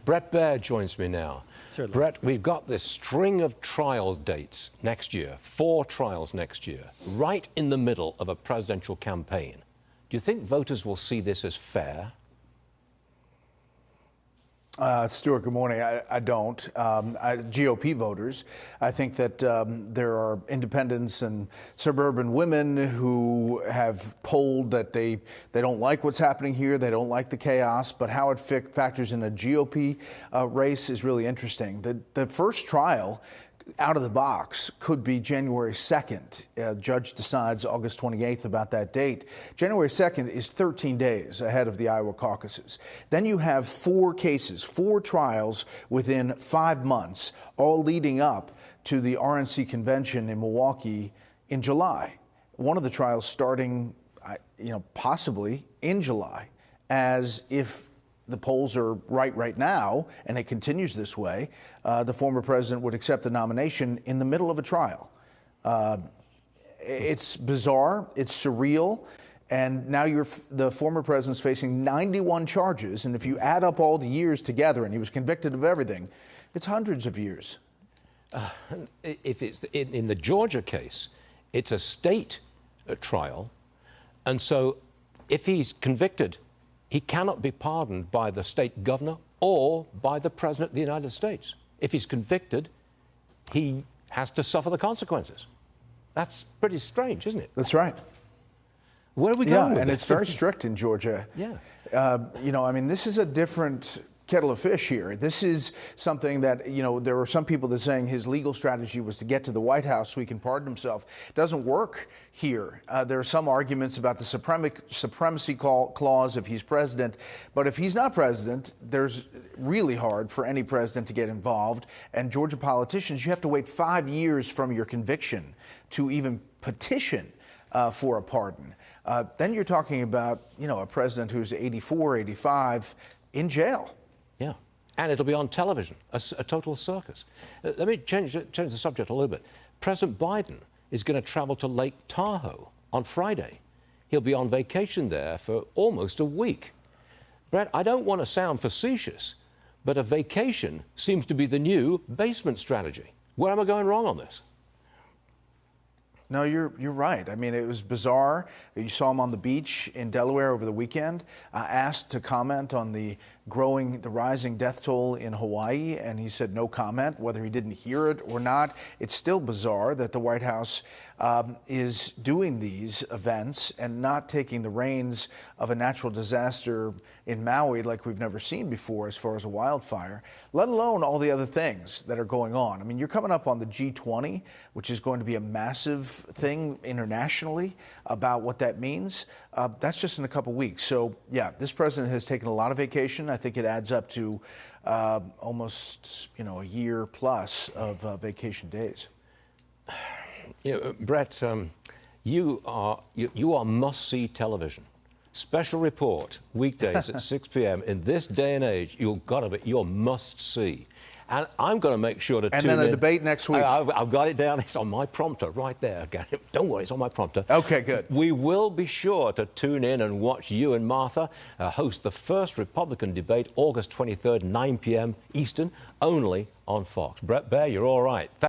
Bret Baier joins me now. Certainly. Bret, we've got this string of trial dates next year, 4 trials next year, right in the middle of a presidential campaign. Do you think voters will see this as fair? Stuart, good morning. I don't. GOP voters, I think that there are independents and suburban women who have polled that they don't like what's happening here. They don't like the chaos, but how it factors in a GOP race is really interesting. The first trial out of the box could be January 2nd. Judge decides August 28th about that date. January 2nd is 13 days ahead of the Iowa caucuses. Then you have 4 cases, 4 trials within 5 months, all leading up to the RNC convention in Milwaukee in July. One of the trials starting, possibly in July, as if the polls are right now, and it continues this way, the former president would accept the nomination in the middle of a trial. It's bizarre, it's surreal, and now the former president's facing 91 charges, and if you add up all the years together, and he was convicted of everything, it's hundreds of years. If it's in the Georgia case, it's a state trial, and so if he's convicted, he cannot be pardoned by the state governor or by the president of the United States. If he's convicted, he has to suffer the consequences. That's pretty strange, isn't it? That's right. Where are we going with and this? It's very strict in Georgia. Yeah. This is a different kettle of fish here. This is something that, there were some people that saying his legal strategy was to get to the White House so he can pardon himself. It doesn't work here. There are some arguments about the supremacy clause if he's president. But if he's not president, there's really hard for any president to get involved. And Georgia politicians, you have to wait 5 years from your conviction to even petition for a pardon. Then you're talking about, a president who's 84, 85 in jail. Yeah, and it'll be on television, a total circus. Let me change the subject a little bit. President Biden is going to travel to Lake Tahoe on Friday. He'll be on vacation there for almost a week. Bret, I don't want to sound facetious, but a vacation seems to be the new basement strategy. Where am I going wrong on this? No, you're right. I mean, it was bizarre. You saw him on the beach in Delaware over the weekend, asked to comment on the rising death toll in Hawaii, and he said no comment, whether he didn't hear it or not. It's still bizarre that the White House is doing these events and not taking the reins of a natural disaster in Maui like we've never seen before as far as a wildfire, let alone all the other things that are going on. I mean, you're coming up on the G20, which is going to be a massive thing internationally about what that means. That's just in a couple weeks. So, yeah, this president has taken a lot of vacation. I think it adds up to almost, a year plus of vacation days. Bret, you are must-see television. Special report, weekdays at 6 p.m. In this day and age, you're must-see. And I'm going to make sure to tune in. And then a debate next week. I've got it down. It's on my prompter right there. Don't worry, it's on my prompter. Okay, good. We will be sure to tune in and watch you and Martha host the first Republican debate, August 23rd, 9 p.m. Eastern, only on Fox. Bret Baier, you're all right.